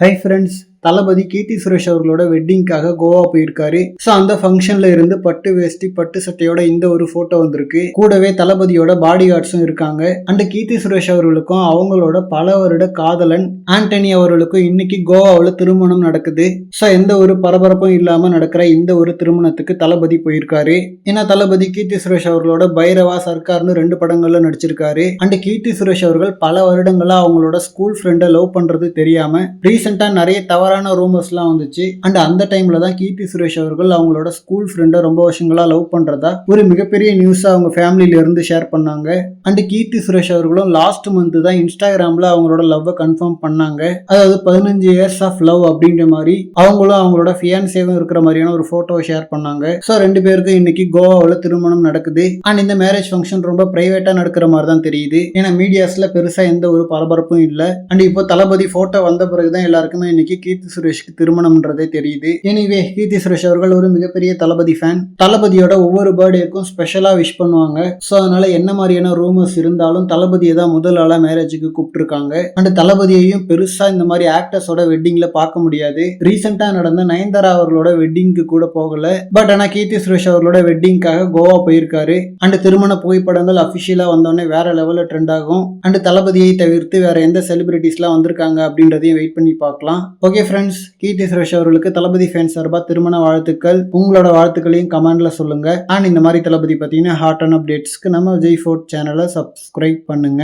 Hi friends, தளபதி கீர்த்தி சுரேஷ் அவர்களோட வெட்டிங்காக கோவா போயிருக்காரு. So அந்த ஃபங்க்ஷன்ல இருந்து பட்டு வேஷ்டி பட்டு சட்டையோட இந்த ஒரு போட்டோ வந்திருக்கு. கூடவே தளபதியோட பாடி கார்ட்ஸும் இருக்காங்க. அண்ட் கீர்த்தி சுரேஷ் அவர்களுக்கும் அவங்களோட பல வருட காதலன் ஆண்டனி அவர்களுக்கும் இன்னைக்கு கோவாவில் திருமணம் நடக்குது. ஸோ எந்த ஒரு பரபரப்பும் இல்லாம நடக்கிற இந்த ஒரு திருமணத்துக்கு தளபதி போயிருக்காரு. ஏன்னா தளபதி கீர்த்தி சுரேஷ் அவர்களோட பைரவா சர்க்கார்னு 2 படங்கள்ல நடிச்சிருக்காரு. அண்ட் கீர்த்தி சுரேஷ் அவர்கள் பல வருடங்களா அவங்களோட ஸ்கூல் ஃப்ரெண்டை லவ் பண்றது தெரியாம ரீசெண்டா நிறைய தவறான ரூமர்ஸ்லாம் வந்துச்சு. அண்ட் அந்த டைம்ல தான் கீர்த்தி சுரேஷ் அவர்கள் அவங்களோட ஸ்கூல் ஃப்ரெண்டை ரொம்ப வருஷங்களா லவ் பண்றதா ஒரு மிகப்பெரிய நியூஸா அவங்க ஃபேமிலியில இருந்து ஷேர் பண்ணாங்க. அண்ட் கீர்த்தி சுரேஷ் அவர்களும் லாஸ்ட் மந்த் தான் இன்ஸ்டாகிராம்ல அவங்களோட லவ்வை கன்ஃபார்ம் பண்ணாங்க. அதாவது 15 இயர்ஸ் ஆஃப் லவ் அப்படின்ற மாதிரி அவங்களும் அவங்களோட ஃபியான்சேவும் இருக்கிற மாதிரியான ஒரு போட்டோ ஷேர் பண்ணாங்க. ஸோ 2 பேருக்கும் இன்னைக்கு கோவாவில் திருமணம் நடக்குது. அண்ட் இந்த மேரேஜ் ஃபங்க்ஷன் ரொம்ப பிரைவேட்டா நடக்கிற மாதிரி தான் தெரியுது. ஏன்னா மீடியாஸ்ல பெருசா எந்த ஒரு பரபரப்பும் இல்லை. அண்ட் இப்போ தளபதி போட்டோ வந்த பிறகுதான் எல்லாருக்குமே இன்னைக்கு கீர்த்தி சுரேஷ்க்கு திருமணம்ன்றதே தெரியுது. எனிவே கீர்த்தி சுரேஷ் அவர்கள் ஒரு மிகப்பெரிய தளபதி ஃபேன். தளபதியோட ஒவ்வொரு பர்த்டேக்கும் ஸ்பெஷலா விஷ் பண்ணுவாங்க. ஸோ அதனால என்ன மாதிரியான ரூமர்ஸ் இருந்தாலும் தளபதியை தான் முதல் ஆளா மேரேஜுக்கு கூப்பிட்டுருக்காங்க. அண்ட் தளபதியையும் பெருசா இந்த மாதிரி ஆக்டர்ஸோட வெட்டிங்ல பார்க்க முடியாது. ரீசெண்டா நடந்த நயன்தாரா அவர்களோட வெட்டிங்க்கு கூட போகல. பட் ஆனா கீர்த்தி சுரேஷ் அவர்களோட வெட்டிங்காக கோவா போயிருக்காரு. அண்ட் திருமண புகைப்படங்கள் அபிஷியலா வந்தோடனே வேற லெவல்ல ட்ரெண்ட் ஆகும். அண்ட் தளபதியை தவிர்த்து வேற எந்த செலிபிரிட்டிஸ்லாம் வந்திருக்காங்க அப்படின்றதையும் வெயிட் பண்ணி பார்க்கலாம். ஓகே ஃப்ரெண்ட்ஸ், கீர்த்தி சுரேஷ் அவர்களுக்கு தளபதி ஃபேன்ஸ் சார்பா திருமண வாழ்த்துக்கள். உங்களோட வாழ்த்துக்களையும் கமெண்ட்ல சொல்லுங்க. அண்ட் இந்த மாதிரி தளபதி பத்தின ஹாட் அண்ட் அப்டேட்ஸ்க்கு நம்ம விஜய் ஃபோர்ட் சேனலை சப்ஸ்கிரைப் பண்ணுங்க.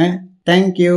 தேங்க்யூ.